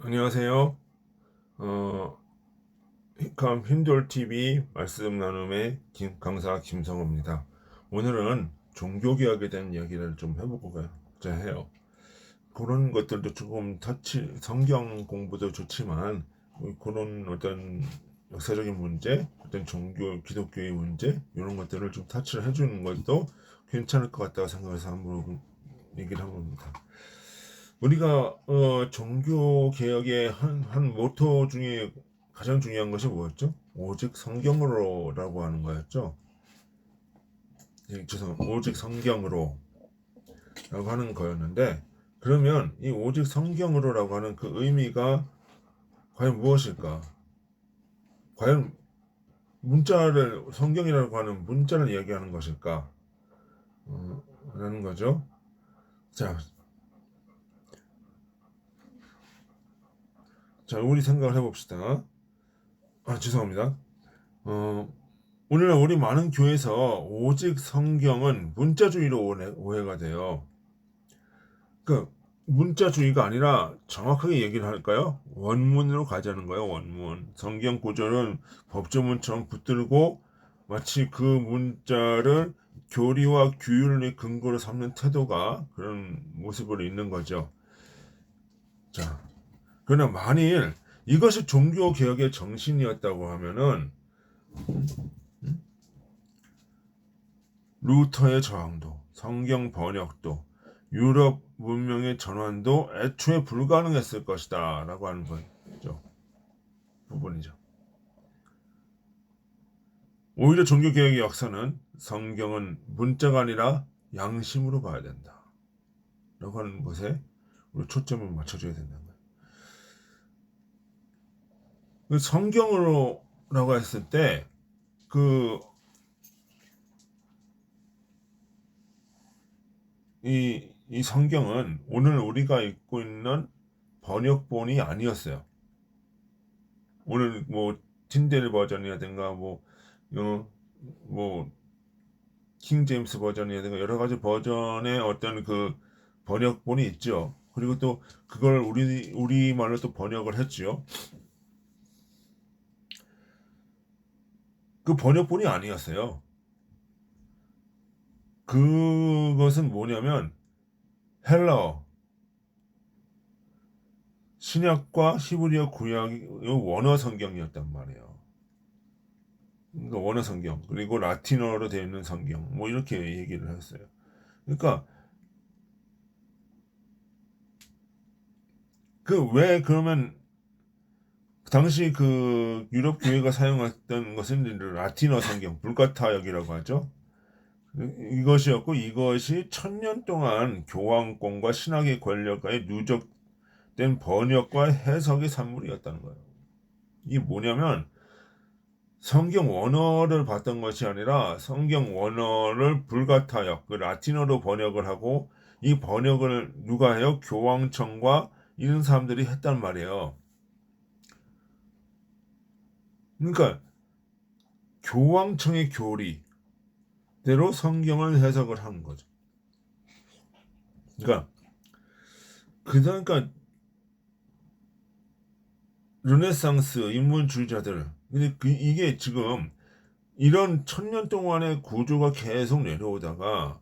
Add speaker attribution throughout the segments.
Speaker 1: 안녕하세요. 어, 히캄 힌돌 TV 말씀 나눔의 강사 김성호입니다. 오늘은 종교개혁에 대한 이야기를 좀 해보고자 해요. 그런 것들도 조금 성경 공부도 좋지만 그런 어떤 역사적인 문제, 어떤 기독교의 문제 이런 것들을 좀 터치를 해주는 것도 괜찮을 것 같다고 생각해서 한번 얘기를 해봅니다. 우리가 종교 개혁의 한 모토 중에 가장 중요한 것이 뭐였죠? 오직 성경으로라고 하는 거였죠. 오직 성경으로라고 하는 거였는데, 그러면 이 오직 성경으로라고 하는 그 의미가 과연 무엇일까? 과연 성경이라고 하는 문자를 이야기하는 것일까? 라는 거죠. 자, 우리 생각을 해봅시다. 죄송합니다. 어, 오늘날 우리 많은 교회에서 오직 성경은 문자주의로 오해가 돼요. 그 문자주의가 아니라 정확하게 얘기를 할까요? 원문으로 가자는 거예요. 원문. 성경 구절은 법조문처럼 붙들고 마치 그 문자를 교리와 규율의 근거로 삼는 태도가 그런 모습으로 있는 거죠. 자, 그러나 만일 이것이 종교 개혁의 정신이었다고 하면은 루터의 저항도, 성경 번역도, 유럽 문명의 전환도 애초에 불가능했을 것이다 라고 하는 거죠. 부분이죠. 오히려 종교개혁의 역사는 성경은 문자가 아니라 양심으로 봐야 된다 라고 하는 것에 우리 초점을 맞춰줘야 된다는 거예요. 그 성경으로 라고 했을 때 이 성경은 오늘 우리가 읽고 있는 번역본이 아니었어요. 오늘 뭐 틴델 버전이라든가 어, 뭐 킹 제임스 버전이라든가 여러 가지 버전의 어떤 그 번역본이 있죠. 그리고 또 그걸 우리말로 또 번역을 했죠. 그 번역본이 아니었어요. 그것은 뭐냐면 헬라어, 신약과 히브리어 구약의 원어 성경이었단 말이에요. 그러니까 원어 성경 그리고 라틴어로 되어 있는 성경 뭐 이렇게 얘기를 했어요. 그러니까 그 왜 그러면 당시 그 유럽 교회가 사용했던 것은 라틴어 성경 불가타역이라고 하죠. 이것이었고 이것이 천년 동안 교황권과 신학의 권력과의 누적된 번역과 해석의 산물이었다는 거예요. 이게 뭐냐면 성경 원어를 봤던 것이 아니라 성경 원어를 불가타역, 그 라틴어로 번역을 하고 이 번역을 누가 해요? 교황청과 이런 사람들이 했단 말이에요. 그러니까 교황청의 교리대로 성경을 해석을 하는 거죠. 그러니까 그러니까 르네상스 인문주의자들 근데 이게 지금 이런 천년 동안의 구조가 계속 내려오다가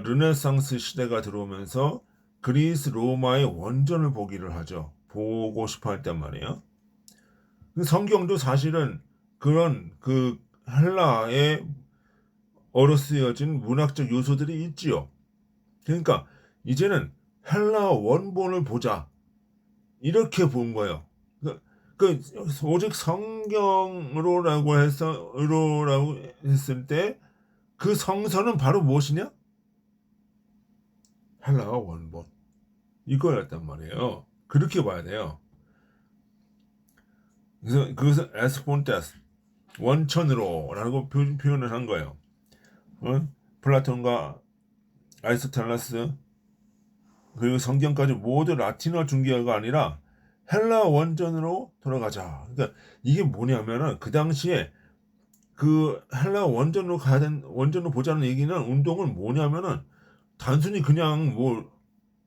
Speaker 1: 르네상스 시대가 들어오면서 그리스 로마의 원전을 보고 싶어 했단 말이에요. 성경도 사실은 그런 그 헬라의 어로 쓰여진 문학적 요소들이 있지요. 그러니까 이제는 헬라 원본을 보자 이렇게 본 거예요. 그, 그 오직 성경으로라고 했을 때 그 성서는 바로 무엇이냐? 헬라어 원본 이거였단 말이에요. 그렇게 봐야 돼요. 그래서 그것은 에스폰테스 원천으로라고 표현을 한 거예요. 플라톤과 아리스토텔레스 그리고 성경까지 모두 라틴어 중개가 아니라 헬라 원전으로 돌아가자. 그러니까 이게 뭐냐면은 그 당시에 그 헬라 원전으로 보자는 얘기는 운동은 뭐냐면은 단순히 그냥 뭐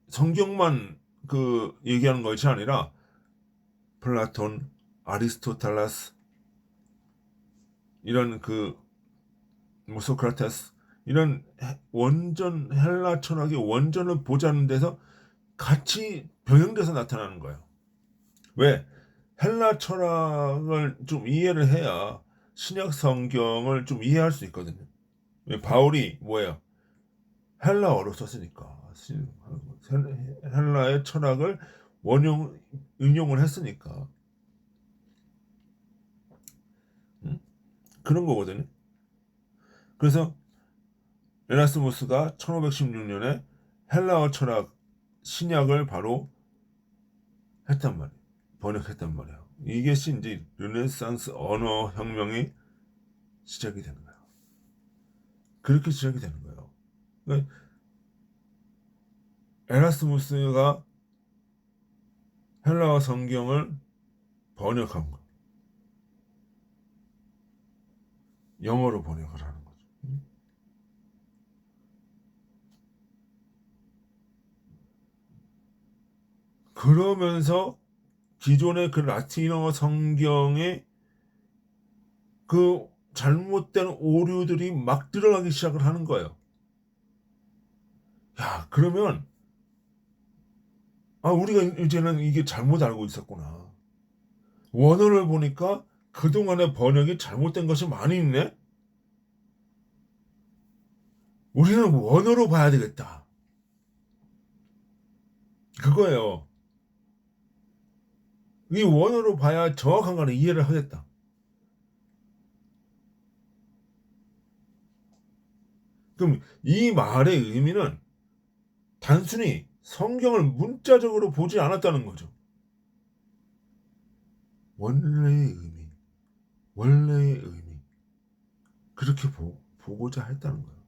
Speaker 1: 성경만 그 얘기하는 것이 아니라 플라톤, 아리스토텔레스 이런 뭐 소크라테스 이런 원전 헬라 철학의 원전을 보자는 데서 같이 병행돼서 나타나는 거예요. 왜? 헬라 철학을 좀 이해를 해야 신약 성경을 좀 이해할 수 있거든요. 왜? 바울이 뭐예요? 헬라어로 썼으니까. 헬라의 철학을 응용을 했으니까. 응? 그런 거거든요. 그래서 에라스무스가 1516년에 헬라어 철학 신약을 바로 했단 말이에요. 번역했단 말이에요. 이것이 이제 르네상스 언어 혁명이 시작이 되는 거예요. 그렇게 시작이 되는 거예요. 그러니까 에라스무스가 헬라어 성경을 번역한 거. 영어로 번역을 하는 거죠. 그러면서 기존의 그 라틴어 성경에 그 잘못된 오류들이 막 들어가기 시작을 하는 거예요. 야, 그러면 우리가 이제는 이게 잘못 알고 있었구나. 원어를 보니까 그동안의 번역이 잘못된 것이 많이 있네? 우리는 원어로 봐야 되겠다. 그거예요. 이 원어로 봐야 정확한 거는 이해를 하겠다. 그럼 이 말의 의미는 단순히 성경을 문자적으로 보지 않았다는 거죠. 원래의 의미, 원래의 의미. 그렇게 보고자 했다는 거예요.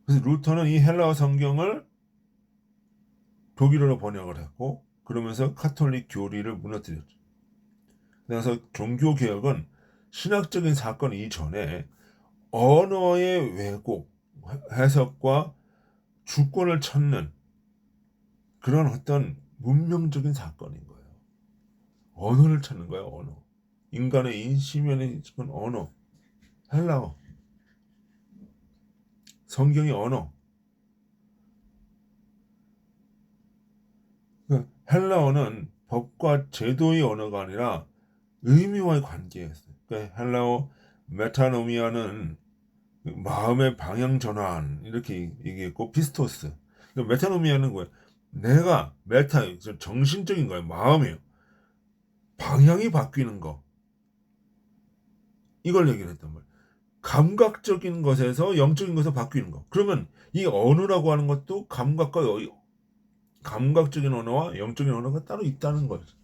Speaker 1: 그래서 루터는 이 헬라어 성경을 독일어로 번역을 했고, 그러면서 카톨릭 교리를 무너뜨렸죠. 그래서 종교개혁은 신학적인 사건 이전에 언어의 왜곡, 해석과 주권을 찾는 그런 어떤 문명적인 사건인 거예요. 언어를 찾는 거예요, 언어. 인간의 인시면에 있는 언어, 헬라어, 성경의 언어. 헬라어는 법과 제도의 언어가 아니라 의미와의 관계였어요. 그러니까 헬라어 메타노미아는 마음의 방향 전환 이렇게 얘기했고 피스토스. 그러니까 메타노미아는 뭐예요? 내가 정신적인 거예요. 마음이에요. 방향이 바뀌는 거. 이걸 얘기를 했단 말이에요. 감각적인 것에서 영적인 것으로 바뀌는 거. 그러면 이 언어라고 하는 것도 감각적인 언어와 영적인 언어가 따로 있다는 거죠.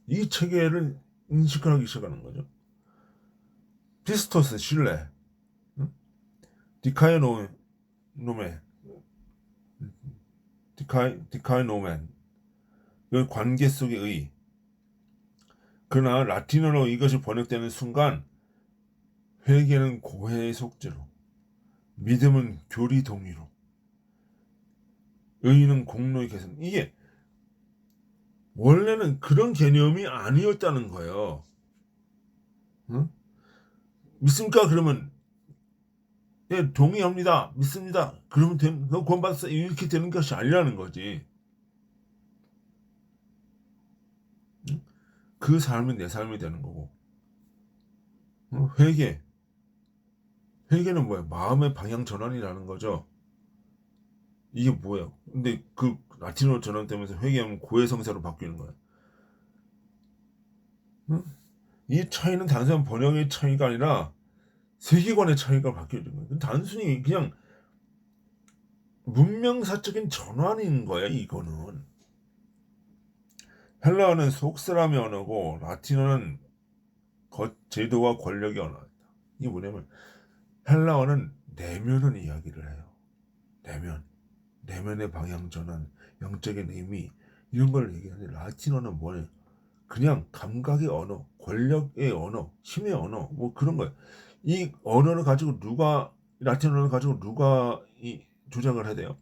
Speaker 1: 이 체계를 인식하기 시작하는 거죠. 피스토스 신뢰, 응? 디카이노메, 디카이노멘, 그 관계 속의 의. 그러나 라틴어로 이것이 번역되는 순간 회개는 고해의 속죄로, 믿음은 교리 동의로, 의는 공로의 개선. 이게 원래는 그런 개념이 아니었다는 거예요. 응? 믿습니까? 그러면 예, 동의합니다. 믿습니다. 그러면 너 구원받았어. 이렇게 되는 것이 아니라는 거지. 응? 그 삶은 내 삶이 되는 거고. 응? 회개는 뭐야? 마음의 방향 전환이라는 거죠. 이게 뭐예요? 근데 그 라틴어로 전환되면서 회개하면 고해성사로 바뀌는 거야. 응? 이 차이는 단순한 번역의 차이가 아니라 세계관의 차이가 바뀌어진 거예요. 단순히 그냥 문명사적인 전환인 거야, 이거는. 헬라어는 속사람의 언어고 라틴어는 제도와 권력의 언어다. 이게 뭐냐면 헬라어는 내면은 이야기를 해요. 내면의 방향 전환, 영적인 의미 이런 걸 얘기하는데 라틴어는 뭐예요? 그냥 감각의 언어, 권력의 언어, 힘의 언어 뭐 그런 거예요. 이 언어를 가지고 라틴어를 가지고 누가 이 조작을 해야 돼요?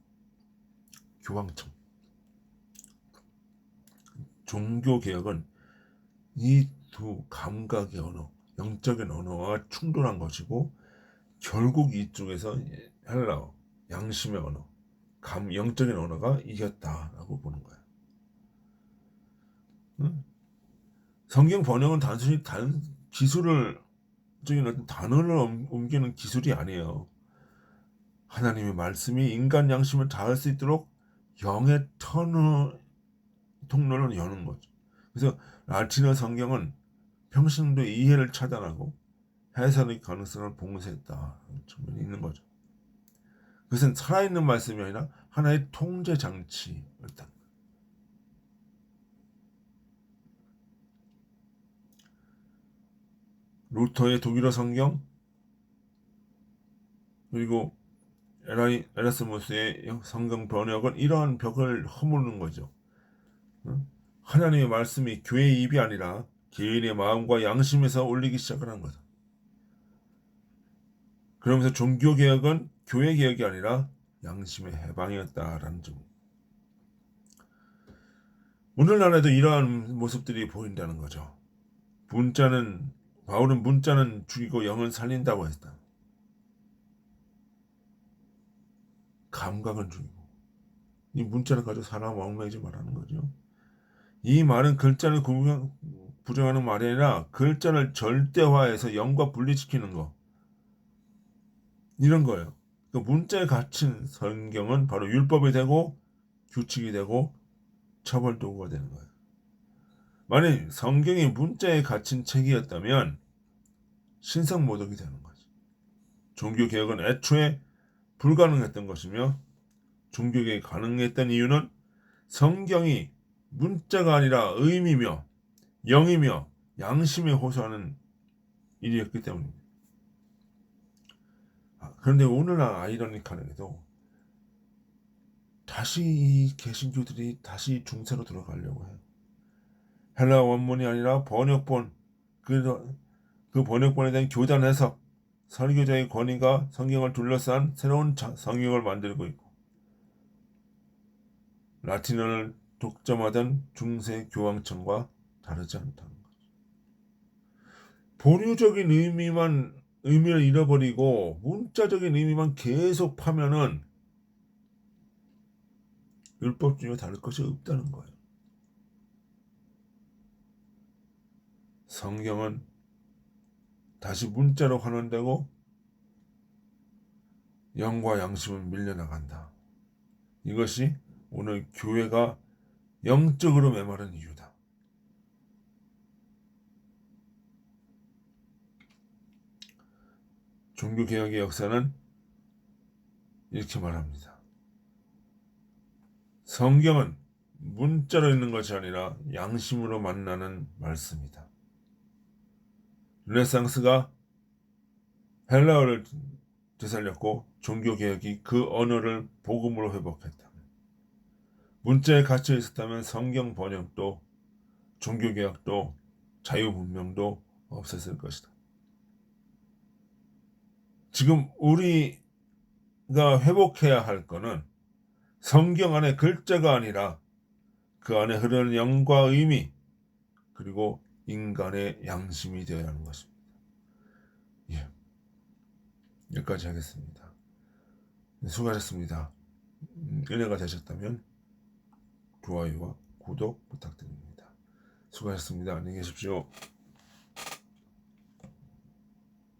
Speaker 1: 교황청. 종교개혁은 이 두 감각의 언어, 영적인 언어와 충돌한 것이고 결국 이쪽에서 헬라어, 양심의 언어, 영적인 언어가 이겼다라고 보는 거야. 응? 성경 번역은 단순히 기술을 적인 어떤 단어를 옮기는 기술이 아니에요. 하나님의 말씀이 인간 양심을 닿을 수 있도록 영의 통로를 여는 거죠. 그래서 라틴어 성경은 평신도 이해를 차단하고 해석의 가능성을 봉쇄했다는 측면이 있는 거죠. 그것은 살아있는 말씀이 아니라 하나의 통제 장치였다. 루터의 독일어 성경 그리고 에라스무스의 성경 번역은 이러한 벽을 허무는 거죠. 하나님의 말씀이 교회의 입이 아니라 개인의 마음과 양심에서 올리기 시작을 한 거죠. 그러면서 종교개혁은 교회개혁이 아니라 양심의 해방이었다라는 점. 오늘날에도 이러한 모습들이 보인다는 거죠. 바울은 문자는 죽이고 영은 살린다고 했다. 감각은 죽이고 이 문자를 가지고 사람 얽매이지 말라는 거죠. 이 말은 글자를 부정하는 말이 아니라 글자를 절대화해서 영과 분리시키는 거 이런 거예요. 그 문자에 갇힌 성경은 바로 율법이 되고 규칙이 되고 처벌 도구가 되는 거예요. 만약 성경이 문자에 갇힌 책이었다면 신성모독이 되는 거죠. 종교개혁은 애초에 불가능했던 것이며 종교개혁이 가능했던 이유는 성경이 문자가 아니라 의미며 영이며 양심에 호소하는 일이었기 때문입니다. 그런데 오늘날 아이러니컬하게도 다시 이 개신교들이 다시 중세로 들어가려고 해요. 헬라 원문이 아니라 번역본, 그 번역본에 대한 교단 해석, 설교자의 권위가 성경을 둘러싼 새로운 성경을 만들고 있고 라틴어를 독점하던 중세 교황청과 다르지 않다는 거죠. 본유적인 의미를 잃어버리고 문자적인 의미만 계속 파면은 율법주의와 다를 것이 없다는 거예요. 성경은 다시 문자로 환원되고 영과 양심은 밀려나간다. 이것이 오늘 교회가 영적으로 메마른 이유다. 종교개혁의 역사는 이렇게 말합니다. 성경은 문자로 있는 것이 아니라 양심으로 만나는 말씀이다. 르네상스가 헬라어를 되살렸고 종교개혁이 그 언어를 복음으로 회복했다. 문자에 갇혀 있었다면 성경 번역도 종교개혁도 자유문명도 없었을 것이다. 지금 우리가 회복해야 할 것은 성경 안에 글자가 아니라 그 안에 흐르는 영과 의미 그리고 인간의 양심이 되어야 하는 것입니다. 예, 여기까지 하겠습니다. 수고하셨습니다. 은혜가 되셨다면 좋아요와 구독 부탁드립니다. 수고하셨습니다. 안녕히 계십시오.